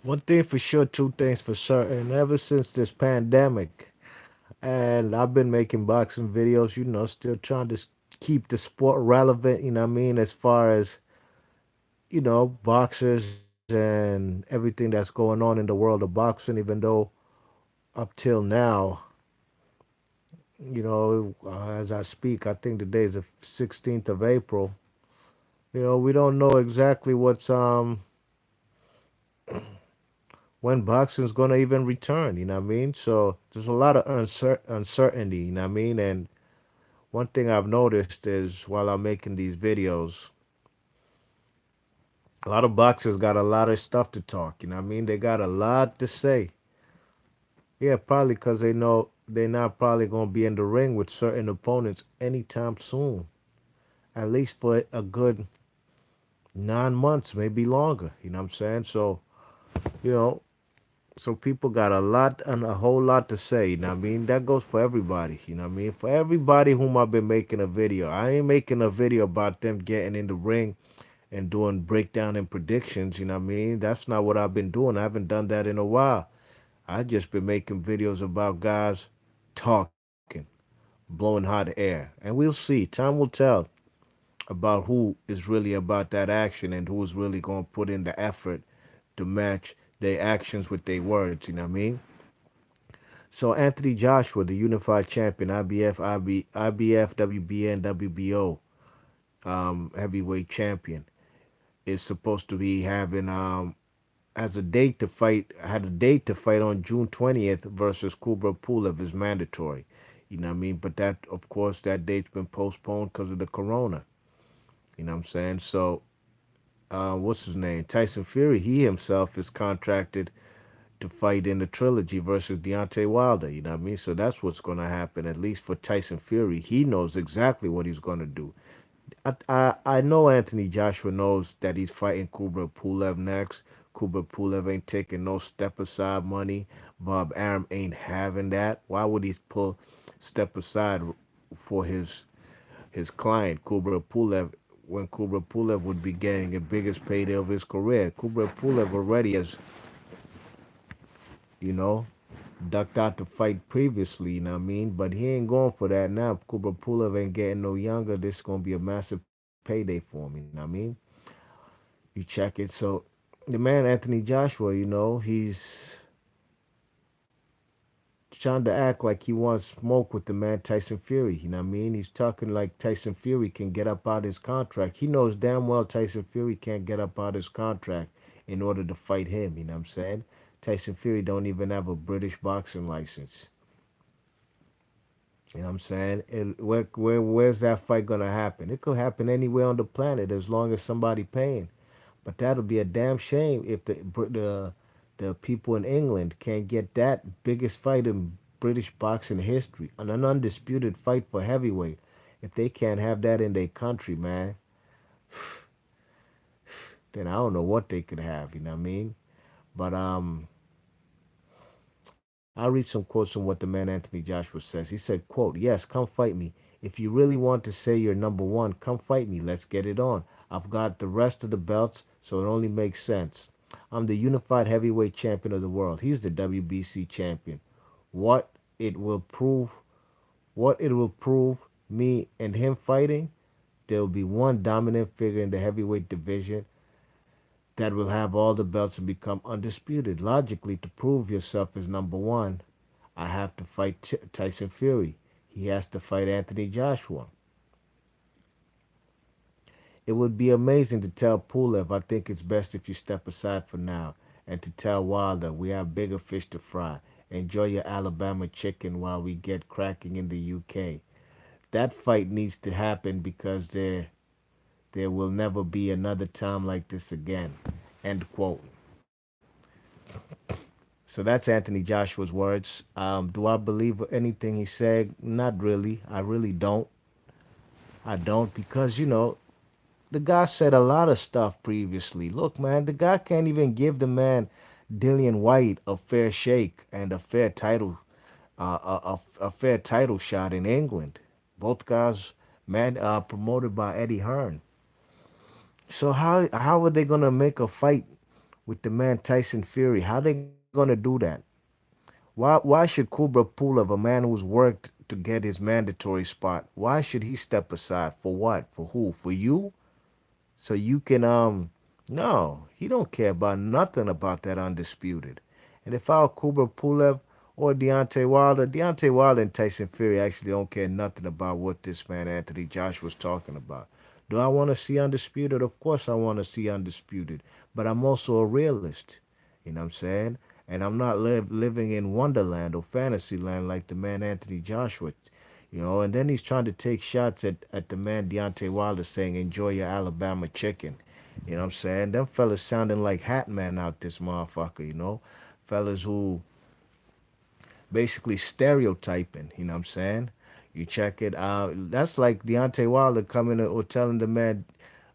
One thing for sure, two things for certain. Ever since this pandemic, and I've been making boxing videos, still trying to keep the sport relevant, you know what I mean, as far as, boxers and everything that's going on in the world of boxing, even though up till now, as I speak, I think today is the 16th of April. We don't know exactly when boxing's gonna even return. You know what I mean? So there's a lot of uncertainty. You know what I mean? And one thing I've noticed is while I'm making these videos, a lot of boxers got a lot of stuff to talk. You know what I mean? They got a lot to say. Yeah, probably because they know they're not probably gonna be in the ring with certain opponents anytime soon. At least for a good 9 months, maybe longer. You know what I'm saying? So, you know, so people got a lot and a whole lot to say. You know what I mean? That goes for everybody. You know what I mean? For everybody whom I've been making a video. I ain't making a video about them getting in the ring and doing breakdown and predictions. You know what I mean? That's not what I've been doing. I haven't done that in a while. I just been making videos about guys talking, blowing hot air. And we'll see. Time will tell about who is really about that action and who's really going to put in the effort to match their actions with their words. You know what I mean? So Anthony Joshua, the unified champion, IBF, WBN, WBO, heavyweight champion, is supposed to be having has a date to fight had a date to fight on June 20th versus Kubra Pulev is mandatory. You know what I mean? But that of course that date's been postponed because of the corona. You know what I'm saying? So what's his name? Tyson Fury, he himself is contracted to fight in the trilogy versus Deontay Wilder. You know what I mean? So that's what's going to happen, at least for Tyson Fury. He knows exactly what he's going to do. I know Anthony Joshua knows that he's fighting Kubra Pulev next. Kubra Pulev ain't taking no step aside money. Bob Arum ain't having that. Why would he pull step aside for his client Kubra Pulev when Kubra Pulev would be getting the biggest payday of his career? Kubra Pulev already has, you know, ducked out to fight previously, you know what I mean? But he ain't going for that now. Kubra Pulev ain't getting no younger. This is going to be a massive payday for him, you know what I mean? You check it. So the man, Anthony Joshua, he's trying to act like he wants smoke with the man Tyson Fury. You know what I mean? He's talking like Tyson Fury can get up out his contract. He knows damn well Tyson Fury can't get up out his contract in order to fight him. You know what I'm saying? Tyson Fury don't even have a British boxing license. You know what I'm saying? Where's that fight gonna happen? It could happen anywhere on the planet as long as somebody paying. But that'll be a damn shame if the people in England can't get that biggest fight in British boxing history, an undisputed fight for heavyweight. If they can't have that in their country, man, then I don't know what they could have. You know what I mean? But I'll read some quotes from what the man Anthony Joshua says. He said, "Quote: Yes, come fight me. If you really want to say you're number one, come fight me. Let's get it on. I've got the rest of the belts, so it only makes sense. I'm the unified heavyweight champion of the world. He's the WBC champion. What it will prove, what it will prove, me and him fighting, there will be one dominant figure in the heavyweight division that will have all the belts and become undisputed. Logically, to prove yourself as number one, I have to fight Tyson Fury. He has to fight Anthony Joshua. It would be amazing to tell Pulev, I think it's best if you step aside for now, and to tell Wilder, we have bigger fish to fry. Enjoy your Alabama chicken while we get cracking in the UK. That fight needs to happen because there will never be another time like this again. End quote. So that's Anthony Joshua's words. Do I believe anything he said? Not really. I really don't. I don't because, the guy said a lot of stuff previously. Look, man, the guy can't even give the man Dillian White a fair shake and a fair title, a fair title shot in England. Both guys, man, promoted by Eddie Hearn. So how are they gonna make a fight with the man Tyson Fury. How they gonna do that? Why should Kubra Pulev, a man who's worked to get his mandatory spot, why should he step aside? For what? For who? For you? So you can no, he don't care about nothing about that undisputed. And if I were Kubra Pulev or Deontay Wilder and Tyson Fury actually don't care nothing about what this man Anthony Joshua's talking about. Do I want to see undisputed? Of course I want to see undisputed. But I'm also a realist. You know what I'm saying? And I'm not living in Wonderland or fantasy land like the man Anthony Joshua. And then he's trying to take shots at the man Deontay Wilder saying, enjoy your Alabama chicken. You know what I'm saying? Them fellas sounding like Hat Man out this motherfucker. Fellas who basically stereotyping, you know what I'm saying? You check it out. That's like Deontay Wilder coming or telling the man,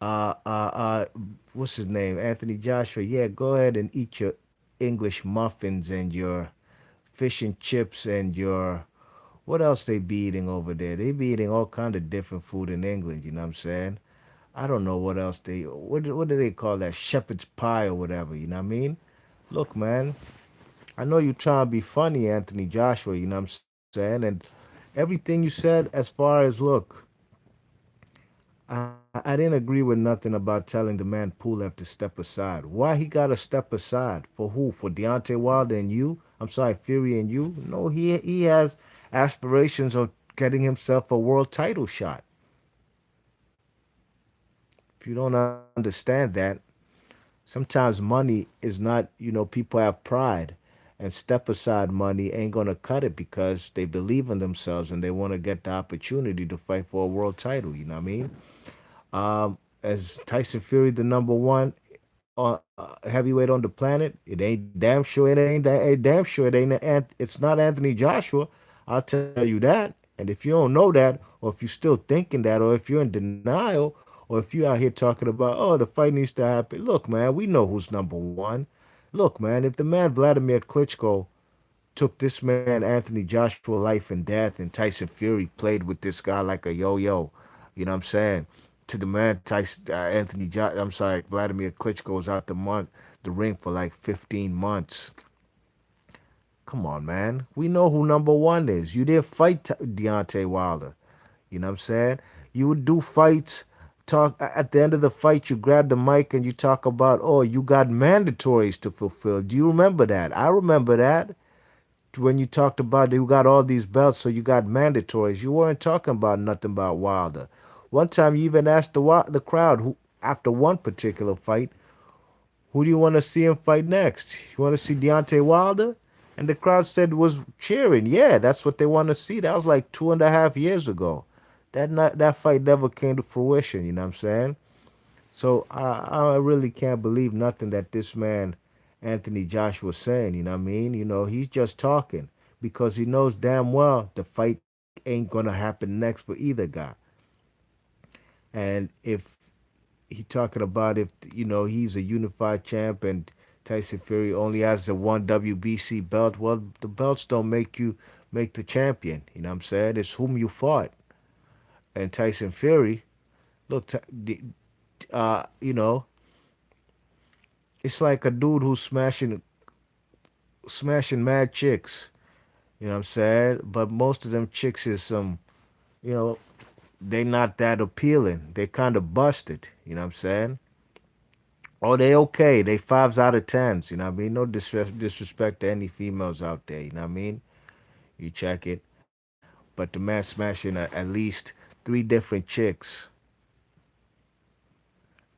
uh, uh, uh, what's his name? Anthony Joshua, yeah, go ahead and eat your English muffins and your fish and chips and your what else they be eating over there? They be eating all kind of different food in England. You know what I'm saying? I don't know what else what do they call that? Shepherd's pie or whatever. You know what I mean? Look, man, I know you trying to be funny, Anthony Joshua. You know what I'm saying? And everything you said as far as look, I didn't agree with nothing about telling the man Pulev to step aside. Why he got to step aside? For who? For Deontay Wilder and you? I'm sorry, Fury and you? No, he has aspirations of getting himself a world title shot. If you don't understand that, sometimes money is not, people have pride. And step aside money ain't going to cut it because they believe in themselves and they want to get the opportunity to fight for a world title. You know what I mean? As Tyson Fury, the number one heavyweight on the planet, it ain't damn sure it ain't that. Damn sure it's not Anthony Joshua. I'll tell you that. And if you don't know that, or if you're still thinking that, or if you're in denial, or if you're out here talking about, oh, the fight needs to happen. Look, man, we know who's number one. Look, man, if the man Vladimir Klitschko took this man Anthony Joshua life and death, and Tyson Fury played with this guy like a yo-yo. You know what I'm saying? To the man Tyson I'm sorry, Vladimir Klitschko's out the ring for like 15 months. Come on, man. We know who number one is. You didn't fight Deontay Wilder. You know what I'm saying? You would do fights. Talk at the end of the fight, you grab the mic and you talk about, oh, you got mandatories to fulfill. Do you remember that? I remember that when you talked about you got all these belts, so you got mandatories. You weren't talking about nothing about Wilder. One time you even asked the crowd who after one particular fight, who do you want to see him fight next? You want to see Deontay Wilder? And the crowd said was cheering. Yeah, that's what they want to see. That was like 2.5 years ago. That fight never came to fruition. You know what I'm saying? So I really can't believe nothing that this man Anthony Joshua saying. You know what I mean? He's just talking because he knows damn well the fight ain't gonna happen next for either guy. And if he talking about if he's a unified champ and Tyson Fury only has the one WBC belt, well, the belts don't make the champion. You know what I'm saying? It's whom you fought. And Tyson Fury, look, you know, it's like a dude who's smashing mad chicks. You know what I'm saying? But most of them chicks is you know, they not that appealing. They kind of busted. You know what I'm saying? Oh, they okay. They fives out of tens. You know what I mean? No disrespect to any females out there. You know what I mean? You check it. But the man smashing at least 3 different chicks.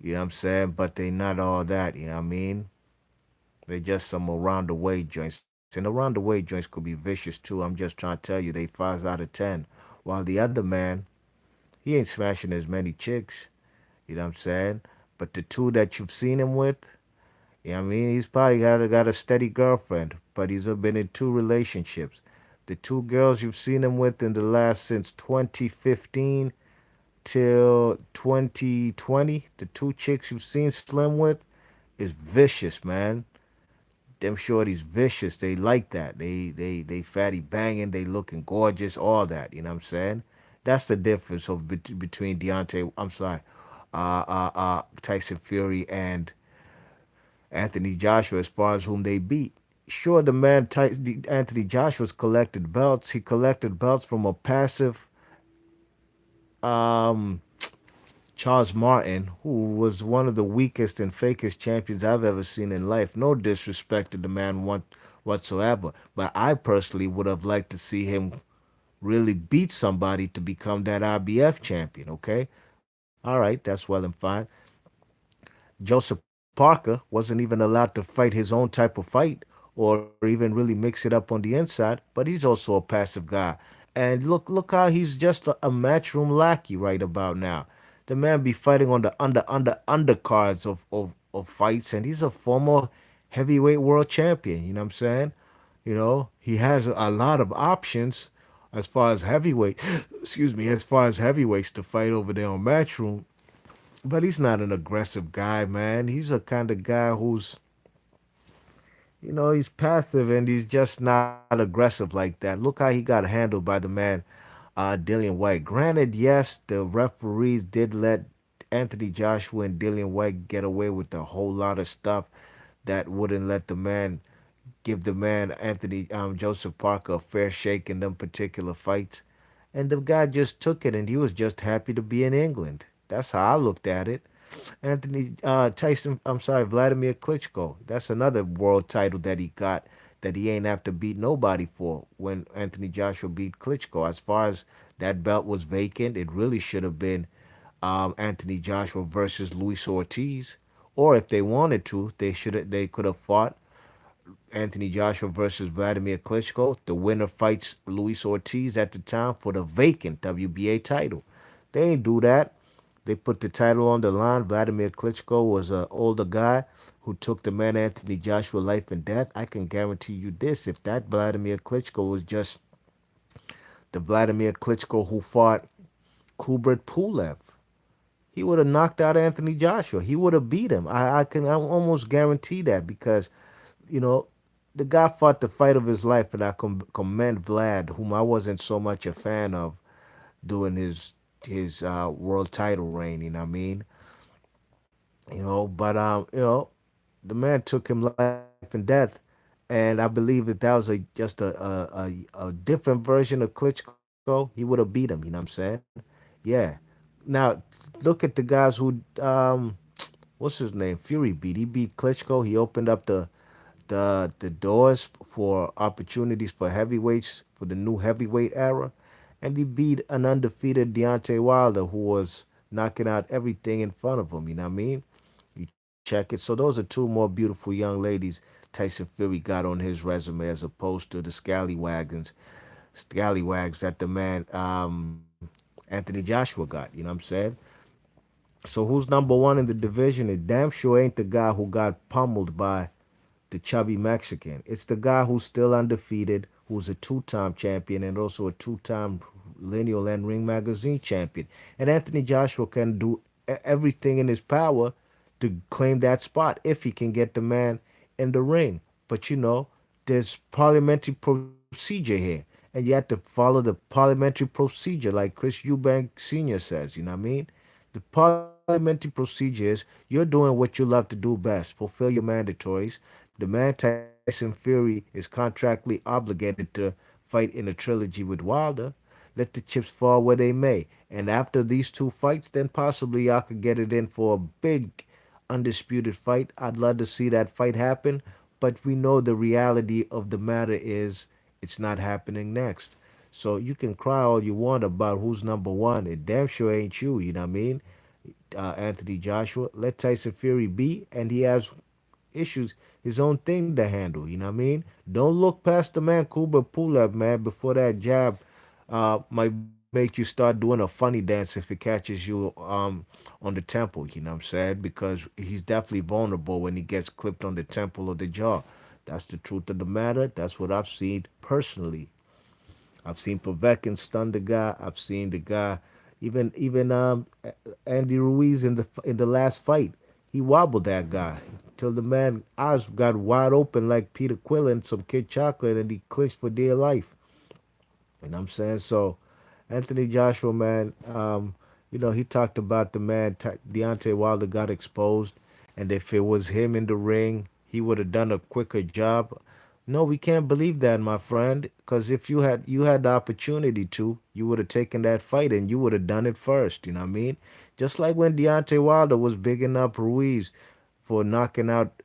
You know what I'm saying? But they not all that. You know what I mean? They just some around the way joints. And around the way joints could be vicious too. I'm just trying to tell you they fives out of 10. While the other man, he ain't smashing as many chicks. You know what I'm saying? But the two that you've seen him with, you know what I mean? He's probably got a steady girlfriend, but he's been in 2 relationships. The 2 girls you've seen him with in the last since 2015 till 2020, the 2 chicks you've seen Slim with is vicious, man. Them shorties vicious. They like that. They fatty banging. They looking gorgeous. All that. You know what I'm saying? That's the difference between Tyson Fury and Anthony Joshua as far as whom they beat. Sure, Anthony Joshua's collected belts. He collected belts from a passive um, Charles Martin, who was one of the weakest and fakest champions I've ever seen in life. No disrespect to the man whatsoever, but I personally would have liked to see him really beat somebody to become that IBF champion. Okay, all right, that's well and fine. Joseph Parker wasn't even allowed to fight his own type of fight or even really mix it up on the inside, but he's also a passive guy. And look how he's just a matchroom lackey right about now. The man be fighting on the undercards of fights, and he's a former heavyweight world champion. You know what I'm saying? You know, he has a lot of options as far as heavyweight, excuse me, as far as heavyweights to fight over there on Matchroom. But he's not an aggressive guy, man. He's a kind of guy who's, he's passive and he's just not aggressive like that. Look how he got handled by the man, Dillian White. Granted, yes, the referees did let Anthony Joshua and Dillian White get away with a whole lot of stuff that wouldn't let the man give the man Anthony Joseph Parker a fair shake in them particular fights. And the guy just took it and he was just happy to be in England. That's how I looked at it. Vladimir Klitschko. That's another world title that he got that he ain't have to beat nobody for when Anthony Joshua beat Klitschko. As far as that belt was vacant, it really should have been Anthony Joshua versus Luis Ortiz. Or if they wanted to, they could have fought Anthony Joshua versus Vladimir Klitschko. The winner fights Luis Ortiz at the time for the vacant WBA title. They ain't do that. They put the title on the line. Vladimir Klitschko was an older guy who took the man Anthony Joshua life and death. I can guarantee you this: if that Vladimir Klitschko was just the Vladimir Klitschko who fought Kubrat Pulev, he would have knocked out Anthony Joshua. He would have beat him. I almost guarantee that because you know, the guy fought the fight of his life, and I commend Vlad, whom I wasn't so much a fan of doing his world title reign. You know what I mean? But the man took him life and death, and I believe that that was a different version of Klitschko. He would have beat him. You know what I'm saying? Yeah. Now look at the guys who what's his name? Fury beat. He beat Klitschko. He opened up the doors for opportunities for heavyweights for the new heavyweight era, and he beat an undefeated Deontay Wilder who was knocking out everything in front of him. You know what I mean? You check it. So those are two more beautiful young ladies Tyson Fury got on his resume as opposed to the scallywags that the man Anthony Joshua got. You know what I'm saying? So who's number one in the division? It damn sure ain't the guy who got pummeled by the chubby Mexican. It's the guy who's still undefeated, who's a two-time champion and also a two-time Lineal and Ring Magazine champion. And Anthony Joshua can do everything in his power to claim that spot if he can get the man in the ring. But there's parliamentary procedure here, and you have to follow the parliamentary procedure, like Chris Eubank Sr. says. You know what I mean? The parliamentary procedure is you're doing what you love to do best. Fulfill your mandatories. The man Tyson Fury is contractually obligated to fight in a trilogy with Wilder. Let the chips fall where they may. And after these two fights, then possibly y'all could get it in for a big undisputed fight. I'd love to see that fight happen, but we know the reality of the matter is it's not happening next. So you can cry all you want about who's number one. It damn sure ain't you, you know what I mean? Anthony Joshua. Let Tyson Fury be, and he has issues, his own thing to handle. You know what I mean? Don't look past the man Kuba Pulev, man, before that jab might make you start doing a funny dance if it catches you on the temple. You know what I'm saying? Because he's definitely vulnerable when he gets clipped on the temple or the jaw. That's the truth of the matter. That's what I've seen personally. I've seen Povetkin stun the guy. I've seen the guy, even Andy Ruiz in the last fight. He wobbled that guy till the man eyes got wide open like Peter Quill and some kid chocolate, and he clinched for dear life. You know what I'm saying? So, Anthony Joshua, man, he talked about the man Deontay Wilder got exposed, and if it was him in the ring, he would have done a quicker job. No, we can't believe that, my friend. Because if you had the opportunity to, you would have taken that fight and you would have done it first. You know what I mean? Just like when Deontay Wilder was bigging up Ruiz for knocking out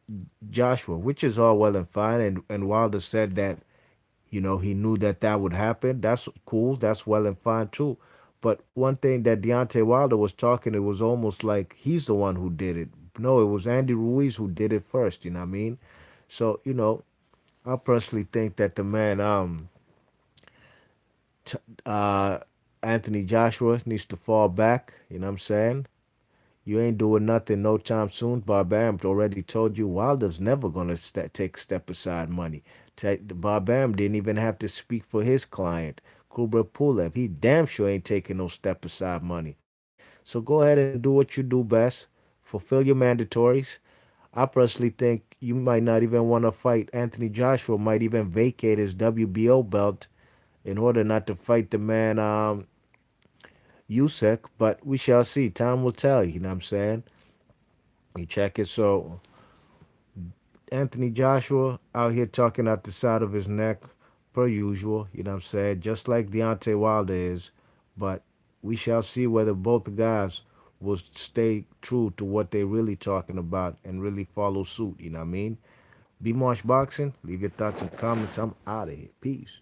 Joshua, which is all well and fine. And Wilder said that he knew that that would happen. That's cool. That's well and fine too. But one thing that Deontay Wilder was talking, it was almost like he's the one who did it. No, it was Andy Ruiz who did it first. You know what I mean? So I personally think that the man, t- uh, Anthony Joshua, needs to fall back. You know what I'm saying? You ain't doing nothing no time soon. Barbarian already told you Wilder's never gonna take step aside money. The Barbarian didn't even have to speak for his client, Kubra Pulev. He damn sure ain't taking no step aside money. So go ahead and do what you do best. Fulfill your mandatories. I personally think you might not even want to fight. Anthony Joshua might even vacate his WBO belt in order not to fight the man Usyk, but we shall see. Time will tell. You know what I'm saying? You check it. So Anthony Joshua out here talking out the side of his neck, per usual. You know what I'm saying? Just like Deontay Wilder is, but we shall see whether both guys will stay true to what they really talking about and really follow suit. You know what I mean? Be Marsh Boxing. Leave your thoughts and comments. I'm out of here. Peace.